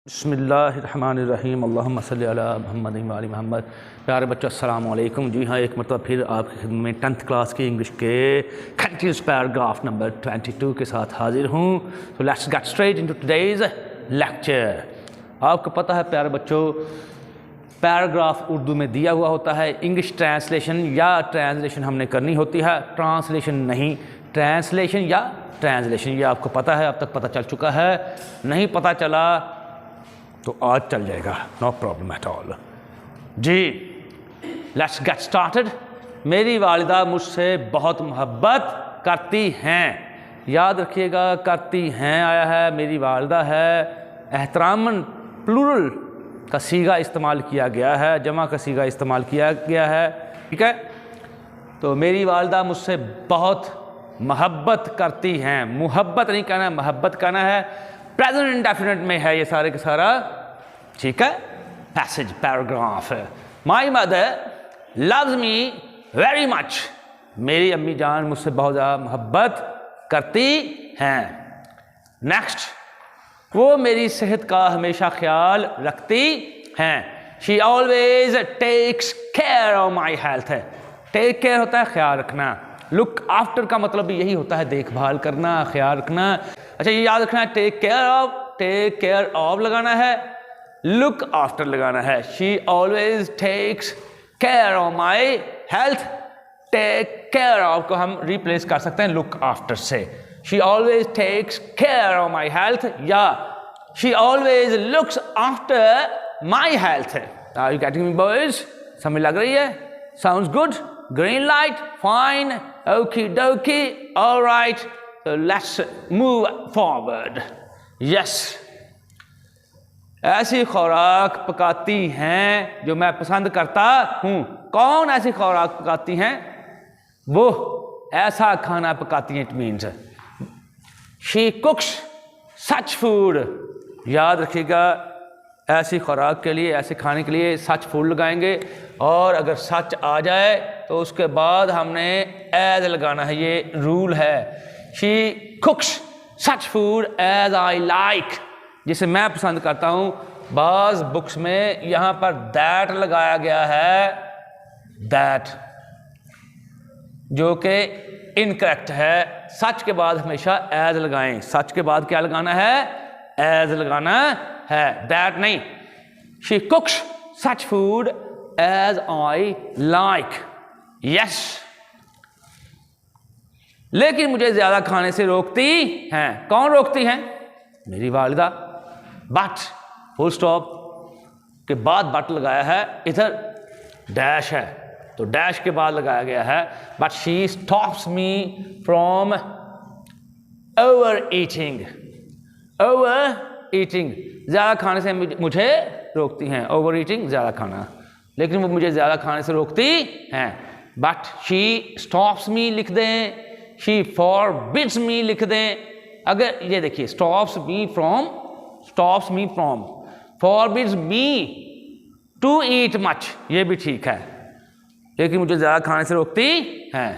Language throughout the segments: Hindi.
बिस्मिल्लाहिर्रहमानिर्रहीम अल्लाहुम्मा सल्लि अला मुहम्मद व आलि मुहम्मद। प्यारे बच्चों अस्सलाम वालेकुम। जी हाँ, एक मतलब फिर आपकी खिदमत में 10th क्लास की इंग्लिश के कंटिन्यूस पैराग्राफ नंबर 22 के साथ हाजिर हूँ। तो let's get straight into today's lecture. आपको पता है प्यारे बच्चों, पैराग्राफ उर्दू में दिया हुआ होता है, इंग्लिश ट्रांसलेशन या ट्रांसलेशन हमने करनी होती है, ट्रांसलेशन नहीं, ट्रांसलेशन या ट्रांसलेशन। ये आपको पता है, अब तक पता चल चुका है। नहीं पता चला तो आज चल जाएगा, नो प्रॉब्लम एट ऑल। जी लेट्स गेट स्टार्टेड। मेरी वालिदा मुझसे बहुत मोहब्बत करती हैं। याद रखिएगा, करती हैं आया है, मेरी वालिदा है, एहतरामन प्लूरल का सीगा इस्तेमाल किया गया है, जमा का सीगा इस्तेमाल किया गया है। ठीक है, तो मेरी वालिदा मुझसे बहुत मोहब्बत करती हैं। मोहब्बत नहीं कहना है, मोहब्बत कहना है। प्रेजेंट इंडेफिनिट में है ये सारे के सारा। ठीक है, पैसेज पैराग्राफ है। My mother loves me very much. मेरी अम्मी जान मुझसे बहुत ज़्यादा मोहब्बत करती हैं। नेक्स्ट, वो मेरी सेहत का हमेशा ख्याल रखती हैं। She always takes care of my health है। टेक केयर होता है ख्याल रखना। लुक आफ्टर का मतलब भी यही होता है, देखभाल करना, ख्याल रखना। अच्छा, ये याद रखना है, टेक केयर ऑफ लगाना है, लुक आफ्टर लगाना है। She always takes care of my health. Take care of को हम रिप्लेस कर सकते हैं लुक आफ्टर से। She always takes care of my health या she always looks after my health. Are you getting me boys? समझ लग रही है? Sounds good? Green light, fine, okey dokey, alright, let's move forward. Yes, ऐसी खुराक पकाती हैं जो मैं पसंद करता हूँ। कौन ऐसी खुराक पकाती हैं? वो ऐसा खाना पकाती हैं। It means she cooks such food. याद रखिएगा, ऐसी खुराक के लिए, ऐसे खाने के लिए सच फूड लगाएंगे, और अगर सच आ जाए तो उसके बाद हमने एज लगाना है। ये रूल है। She cooks such food as I like, जिसे मैं पसंद करता हूँ। बाज़ बुक्स में यहाँ पर दैट लगाया गया है, दैट, जो कि इनकरेक्ट है। सच के बाद हमेशा एज लगाएं। सच के बाद क्या लगाना है? एज लगाना है, दैट नहीं। She cooks such food as I like. Yes, लेकिन मुझे ज्यादा खाने से रोकती हैं। कौन रोकती हैं? मेरी वालिदा। बट फुल स्टॉप के बाद बट लगाया है, इधर डैश है तो डैश के बाद लगाया गया है। But she stops me from over eating. Over eating, ज्यादा खाने से मुझे रोकती हैं। ओवर ईटिंग, ज्यादा खाना, लेकिन वो मुझे ज्यादा खाने से रोकती हैं। बट शी स्टॉप्स मी लिख दें, शी फॉरबिड्स मी लिख दें। अगर ये देखिए, stops me from, forbids me to eat much, ये भी ठीक है, लेकिन मुझे ज्यादा खाने से रोकती हैं।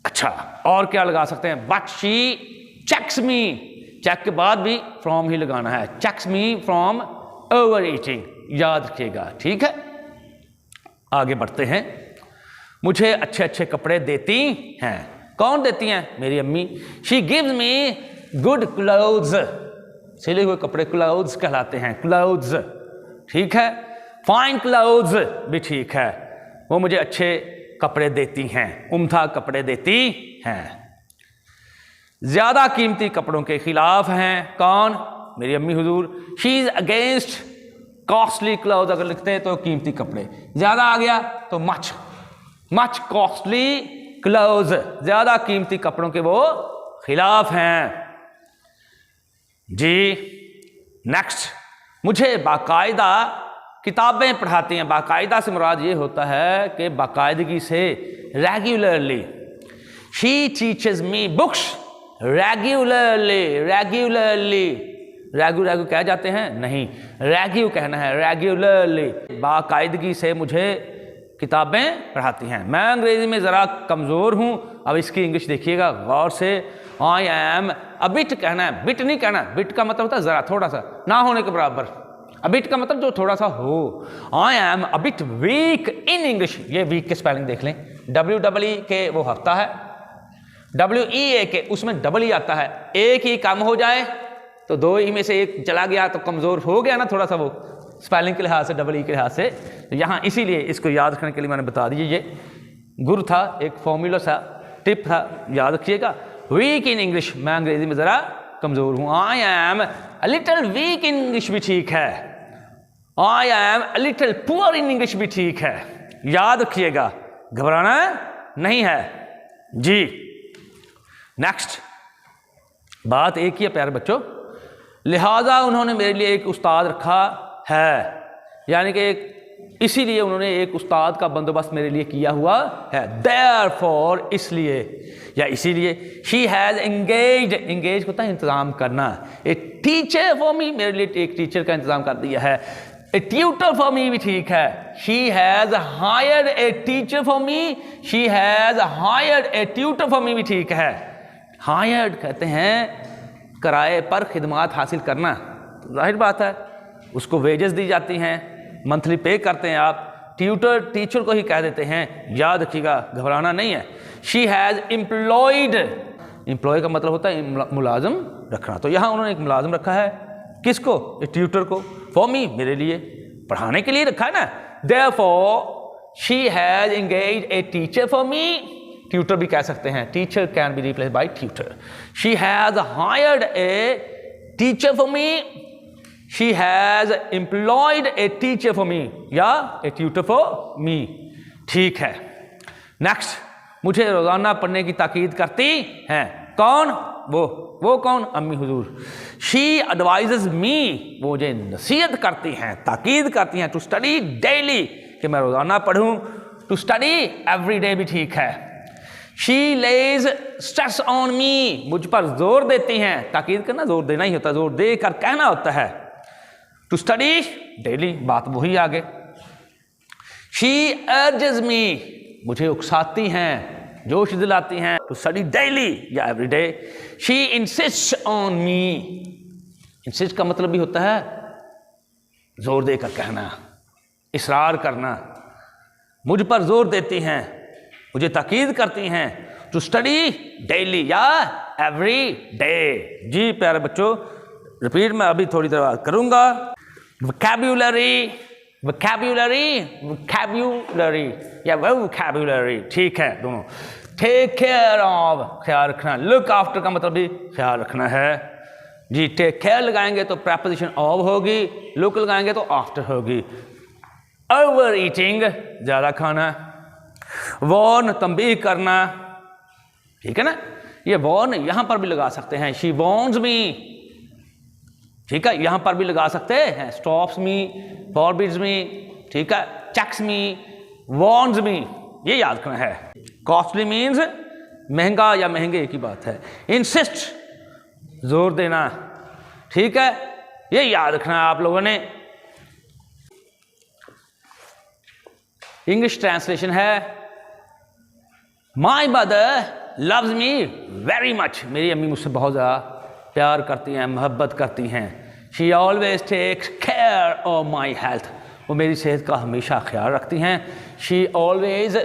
अच्छा, और क्या लगा सकते हैं? But she checks me. Check के बाद भी फ्रॉम ही लगाना है। Checks me from over eating, याद रखिएगा। ठीक है, आगे बढ़ते हैं। मुझे अच्छे अच्छे कपड़े देती हैं। कौन देती हैं? मेरी अम्मी। She gives me good clothes. सिले हुए कपड़े क्लोथ्स कहलाते हैं, क्लोथ्स। ठीक है, फाइन क्लोथ्स भी ठीक है। वो मुझे अच्छे कपड़े देती हैं, उम्दा कपड़े देती हैं। ज्यादा कीमती कपड़ों के खिलाफ हैं। कौन? मेरी अम्मी हुजूर। She is against costly cloth. अगर लिखते हैं तो कीमती कपड़े, ज्यादा आ गया तो मच कॉस्टली क्लोथ्स, ज्यादा कीमती कपड़ों के वो खिलाफ हैं। जी नेक्स्ट, मुझे बाकायदा किताबें पढ़ाती हैं। बाकायदा से मुराद ये होता है कि बाकायदगी से, regularly. She teaches me books regularly. रेगू कह जाते हैं? नहीं, रेग्यू कहना है, रेगुलरली। बाकायदगी से मुझे किताबें पढ़ाती हैं। मैं अंग्रेजी में ज़रा कमज़ोर हूँ। अब इसकी इंग्लिश देखिएगा गौर से। आई एम अ बिट कहना है, बिट नहीं कहना। बिट का मतलब होता है ज़रा, थोड़ा सा, ना होने के बराबर। अ बिट का मतलब जो थोड़ा सा हो। I am a bit weak in English. ये वीक के स्पेलिंग देख लें। WEE के वो हफ्ता है, WEA के उसमें डबल ही आता है। एक ही कम हो जाए तो दो ही में से एक चला गया तो कमज़ोर हो गया ना थोड़ा सा, वो स्पेलिंग के लिहाज से, WE के लिहाज से। तो यहाँ इसीलिए इसको याद रखने के लिए मैंने बता दिया। ये गुर था, एक फॉर्मूला सा, टिप था, याद रखिएगा। वीक इन इंग्लिश, मैं अंग्रेजी में ज़रा कमज़ोर हूँ। I am a little weak in English भी ठीक है। I am a little poor in English भी ठीक है। याद रखिएगा, घबराना नहीं है जी। नेक्स्ट बात एक ही है प्यारे बच्चों, लिहाजा उन्होंने मेरे लिए एक उस्ताद रखा है, यानी कि इसीलिए उन्होंने एक उस्ताद का बंदोबस्त मेरे लिए किया हुआ है। Therefore, इसलिए या इसीलिए, शी हैज़ एंगेज, एंगेज होता है इंतज़ाम करना। ए टीचर फॉर मी, मेरे लिए एक टीचर का इंतज़ाम कर दिया है। ए ट्यूटर फॉर मी भी ठीक है। She has hired A teacher for me, she has hired A tutor for me भी ठीक है। हायर्ड कहते हैं किराए पर खिदमात हासिल करना, जाहिर बात है उसको वेजेस दी जाती हैं, मंथली पे करते हैं आप। ट्यूटर टीचर को ही कह देते हैं, याद रखिएगा, घबराना नहीं है। शी हैज़ एम्प्लॉयड, एम्प्लॉय का मतलब होता है मुलाजिम रखना, तो यहाँ उन्होंने एक मुलाजिम रखा है। किसको? ट्यूटर को। फॉर मी, मेरे लिए, पढ़ाने के लिए रखा है ना। Therefore she has engage A teacher for me, tutor भी कह सकते हैं, teacher can be replace by tutor. She has hired A teacher for me, she has employed a teacher for मी, या ए ट्यूटर फॉर मी। ठीक है। नेक्स्ट, मुझे रोजाना पढ़ने की ताकीद करती हैं। कौन? वो कौन? अम्मी हुजूर। शी एडवाइजेज मी, वो मुझे नसीहत करती हैं, ताकीद करती हैं, टू स्टडी डेली, कि मैं रोजाना पढ़ूं। टू स्टडी एवरी डे भी ठीक है। She lays stress on me, मुझ पर जोर देती हैं। ताकीद करना जोर देना ही होता है, जोर दे कर कहना होता है। टू स्टडी डेली, बात वही आगे। शी अर्जेस मी, मुझे उकसाती हैं, जोश दिलाती हैं। टू स्टडी डेली या every day. She insist on me, insist का मतलब भी होता है जोर देकर कहना, इसरार करना। मुझ पर जोर देती हैं, मुझे ताकीद करती हैं। टू स्टडी डेली या एवरी डे। जी प्यारे बच्चों, रिपीट मैं अभी थोड़ी देर बाद करूंगा। वोकैब्युलरी, वोकैब्युलरी, वोकैब्युलरी या वोकैब्युलरी, ठीक है दोनों। टेक केयर ऑफ, ख्याल रखना। लुक आफ्टर का मतलब भी ख्याल रखना है जी। टेक केयर लगाएंगे तो प्रेपोजिशन ऑफ होगी, लुक लगाएंगे तो आफ्टर होगी। ओवर ईटिंग, ज़्यादा खाना। वॉर्न, तंबीह करना, ठीक है ना। ये वॉर्न यहां पर भी लगा सकते हैं, शी वॉर्न्स मी, ठीक है, यहां पर भी लगा सकते हैं। स्टॉप्स मी, फॉरबिड्स मी, ठीक है, चेक्स मी, वॉर्न्स मी, ये याद रखना है। कॉस्टली मीन्स महंगा या महंगे की बात है। इंसिस्ट, जोर देना, ठीक है, ये याद रखना है आप लोगों ने। इंग्लिश ट्रांसलेशन है, my mother loves me very much, मेरी अम्मी मुझसे बहुत ज़्यादा प्यार करती हैं, मोहब्बत करती हैं। She always takes care of my health, वो मेरी सेहत का हमेशा ख्याल रखती हैं। She always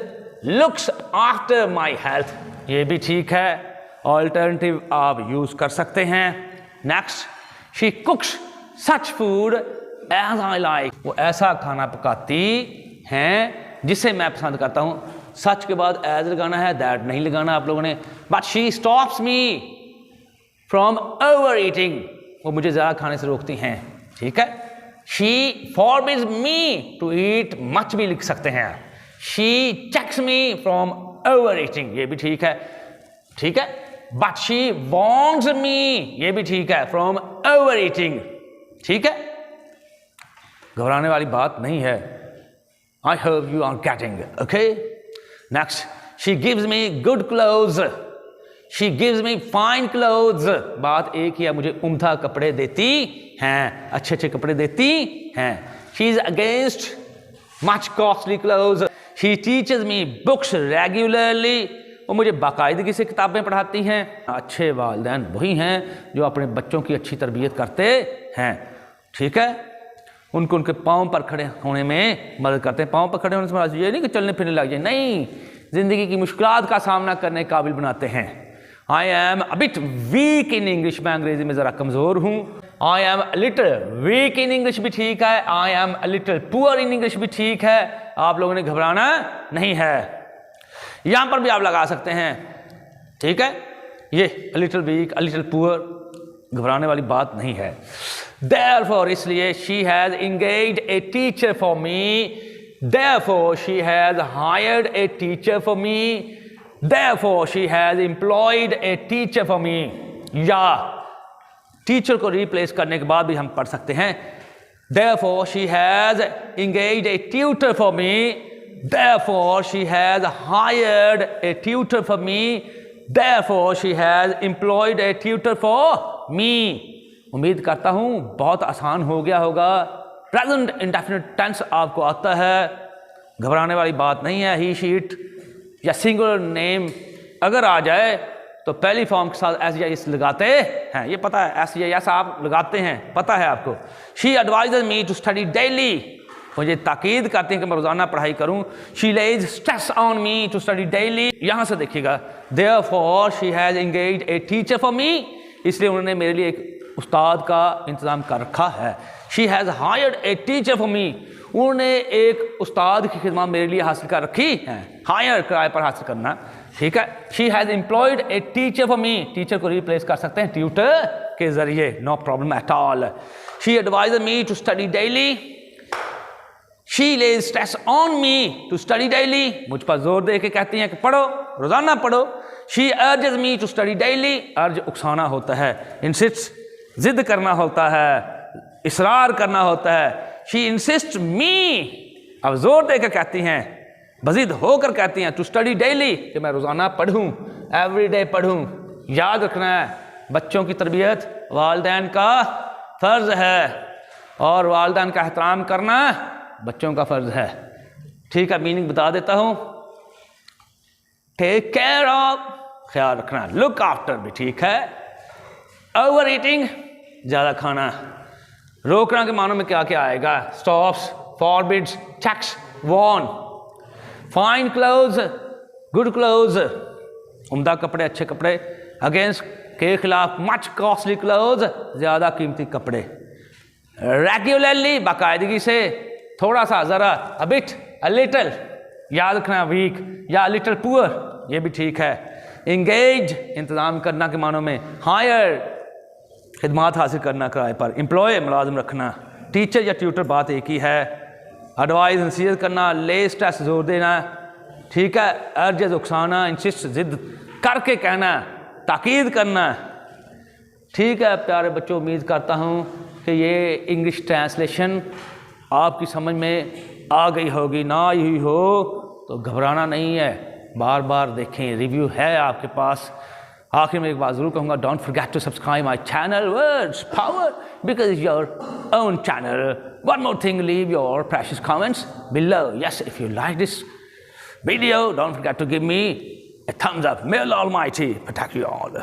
looks after my health, ये भी ठीक है, ऑल्टरनेटिव आप यूज़ कर सकते हैं। Next, she cooks such food as I like, वो ऐसा खाना पकाती हैं जिसे मैं पसंद करता हूँ। सच के बाद एज लगाना है, दैट नहीं लगाना आप लोगों ने। But she stops me from over eating, वो मुझे ज़्यादा खाने से रोकती हैं, ठीक है। She forbids me to eat much भी लिख सकते हैं। She checks me from over eating, ये भी ठीक है, ठीक है। बट शी वॉन्ट्स मी, ये भी ठीक है, फ्रॉम ओवर ईटिंग, ठीक है, घबराने वाली बात नहीं है। I hope you are getting it, okay? Next, she gives me good clothes. She gives me fine clothes. बात एक ही है, मुझे उम्दा कपड़े देती हैं, अच्छे अच्छे कपड़े देती हैं। She is against much costly clothes. She teaches me books regularly. वो मुझे बाकायदगी से किताबें पढ़ाती हैं। अच्छे वालिदैन वही हैं जो अपने बच्चों की अच्छी तरबियत करते हैं, ठीक है। उनको उनके पाँव पर खड़े होने में मदद करते हैं। पाँव पर खड़े होने से मतलब ये नहीं कि चलने फिरने लग जाए, नहीं, ज़िंदगी की मुश्किलात का सामना करने के काबिल बनाते हैं। I am a bit weak in English, मैं अंग्रेजी में ज़रा कमज़ोर हूँ। I am little weak in English भी ठीक है। I am little poor in English भी ठीक है। आप लोगों ने घबराना नहीं है। यहाँ पर भी आप लगा सकते हैं, ठीक है। ये लिटिल वीक, लिटिल पुअर, घबराने वाली बात नहीं है। Therefore, इसलिए she has engaged a teacher for me. Therefore, she has hired a teacher for me. Therefore, she has employed a teacher for me. या टीचर को रिप्लेस करने के बाद भी हम पढ़ सकते हैं Therefore, she has engaged a tutor for me. Therefore, she has hired a tutor for me. Therefore, she has employed a tutor for me. उम्मीद करता हूँ बहुत आसान हो गया होगा। प्रेजेंट इंडेफिनिट टेंस आपको आता है, घबराने वाली बात नहीं है। ही, शी, इट या सिंगुलर नेम अगर आ जाए तो पहली फॉर्म के साथ एस लगाते हैं, ये पता है। एस आप लगाते हैं, पता है आपको। She advises me to study daily, मुझे ताकीद करते हैं कि मैं रोज़ाना पढ़ाई करूं। She lays stress on me to study daily. यहाँ से देखिएगा, therefore she has engaged a teacher for me, इसलिए उन्होंने मेरे लिए एक उस्ताद का इंतज़ाम कर रखा है। She has hired A teacher for मी, उन्होंने एक उस्ताद की खिदमत मेरे लिए हासिल कर रखी है। हायर किराए पर हासिल करना, ठीक है। She has employed a teacher for me, teacher को रिप्लेस कर सकते हैं ट्यूटर के जरिए, no problem at all. She advise me to study daily. She lays stress on me to study daily, मुझ पर जोर दे के कहती हैं कि पढ़ो, रोजाना पढ़ो। She urges me to study daily, urge उकसाना होता है, इंसिस्ट जिद करना होता है, इसरार करना होता है। शी इंसिस्ट मी, अब जोर देकर कहती हैं, बजिद होकर कहती हैं, टू स्टडी डेली, कि मैं रोज़ाना पढ़ूँ, एवरीडे पढ़ूँ। याद रखना है, बच्चों की तरबियत वालिदैन का फ़र्ज़ है और वालिदैन का एहतराम करना बच्चों का फ़र्ज़ है, ठीक है। मीनिंग बता देता हूँ, टेक केयर ऑफ, ख्याल रखना, लुक आफ्टर भी ठीक है। ओवर ईटिंग, ज़्यादा खाना, रोकना के मानों में क्या क्या आएगा, stops, forbids, checks, warn. Fine clothes, good clothes, उम्दा कपड़े, अच्छे कपड़े। अगेंस्ट, के खिलाफ, मच कॉस्टली क्लोथ्स, ज़्यादा कीमती कपड़े। रेगुलरली, बाकायदगी से, थोड़ा सा, ज़रा, अ बिट, अ लिटिल, याद रखना, वीक या लिटिल पुअर, ये भी ठीक है। इंगेज, इंतज़ाम करना के मानों में। हायर, खिदमात हासिल करना किराए पर। एम्प्लॉय, मुलाजिम रखना। टीचर या ट्यूटर, बात एक ही है। एडवाइस, नसीहत करना। ले, स्ट्रेस, जोर देना, ठीक है। अर्जेज, उकसाना। इंसिस्ट, जिद करके कहना, ताकीद करना, ठीक है। प्यारे बच्चों, उम्मीद करता हूँ कि ये इंग्लिश ट्रांसलेशन आपकी समझ में आ गई होगी। ना आई हुई हो तो घबराना नहीं है, बार बार देखें, रिव्यू है आपके पास। आखिर में एक बात ज़रूर कहूँगा, don't forget to subscribe my channel words power, because is your own channel. One more thing, leave your precious comments below. Yes, if you like this video, don't forget to give me a thumbs up. May Allah Almighty protect you all.